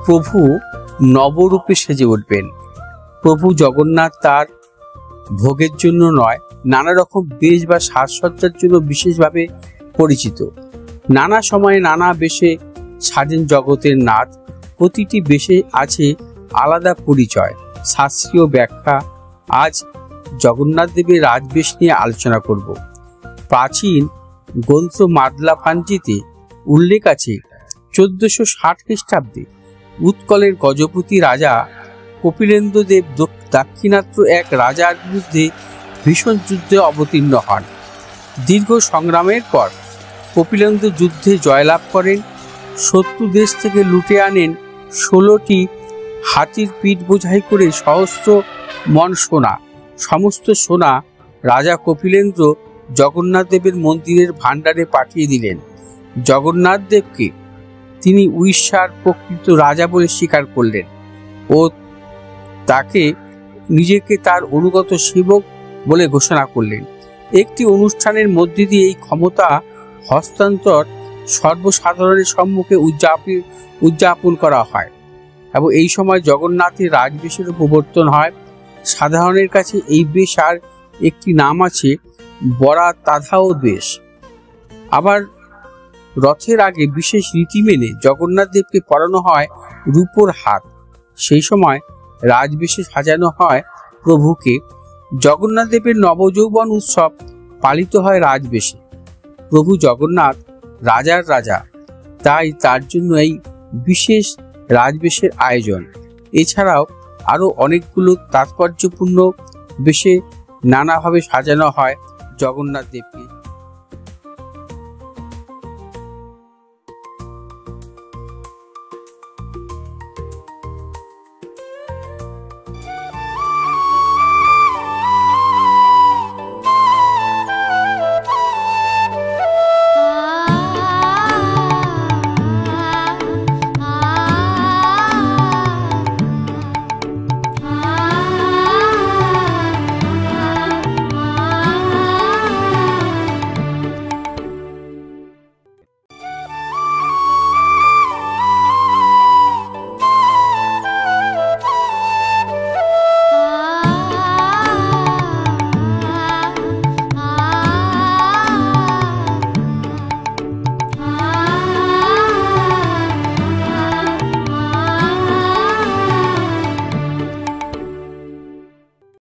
প্রভু নবরূপে সেজে উঠবেন। প্রভু জগন্নাথ তার ভোগের জন্য নয়, নানা রকম বেশ বা সাজসজ্জার জন্য বিশেষভাবে পরিচিত। নানা সময়ে নানা বেশে সাজেন জগতের নাথ। প্রতিটি বেশে আছে আলাদা পরিচয়, শাস্ত্রীয় ব্যাখ্যা। আজ জগন্নাথ দেবের রাজবেশ নিয়ে আলোচনা করব। প্রাচীন গ্রন্থ মাদলা পাঞ্জিতে উল্লেখ আছে 1460 খ্রিস্টাব্দে উৎকলের গজপতি রাজা কপিলেন্দ্র দেব দাক্ষিণাত্য এক রাজার বিরুদ্ধে ভীষণ যুদ্ধে অবতীর্ণ হন। দীর্ঘ সংগ্রামের পর কপিলেন্দ্র যুদ্ধে জয়লাভ করেন। শত্রু দেশ থেকে লুটে আনেন 16টি হাতির পিঠ বোঝাই করে সহস্র মণ সোনা। সমস্ত সোনা রাজা কপিলেন্দ্র জগন্নাথ দেবের মন্দিরের ভাণ্ডারে পাঠিয়ে দিলেন। জগন্নাথ দেবকে তিনি উড়িষ্যার প্রকৃত রাজা বলে স্বীকার করলেন ও তাকে নিজেকে তার অনুগত সেবক বলে ঘোষণা করলেন। একটি অনুষ্ঠানের মধ্যে দিয়ে এই ক্ষমতা হস্তান্তর সর্বসাধারণের সম্মুখে উদযাপন করা হয় এবং এই সময় জগন্নাথের রাজবেশের প্রবর্তন হয়। সাধারণের কাছে এই বেশ আর একটি নাম আছে, বরাতাধাও বেশ। আবার রথের আগে বিশেষ রীতি মেনে জগন্নাথ দেবকে পরানো হয় রূপোর হাত। সেই সময় রাজবেশে সাজানো হয় প্রভুকে। জগন্নাথ দেবের নবযৌবন উৎসব পালিত হয় রাজবেশে। প্রভু জগন্নাথ রাজার রাজা, তাই তার জন্য এই বিশেষ রাজবেশের আয়োজন। এছাড়াও আরো অনেকগুলো তাৎপর্যপূর্ণ বেশে নানাভাবে সাজানো হয় জগন্নাথ দেবকে।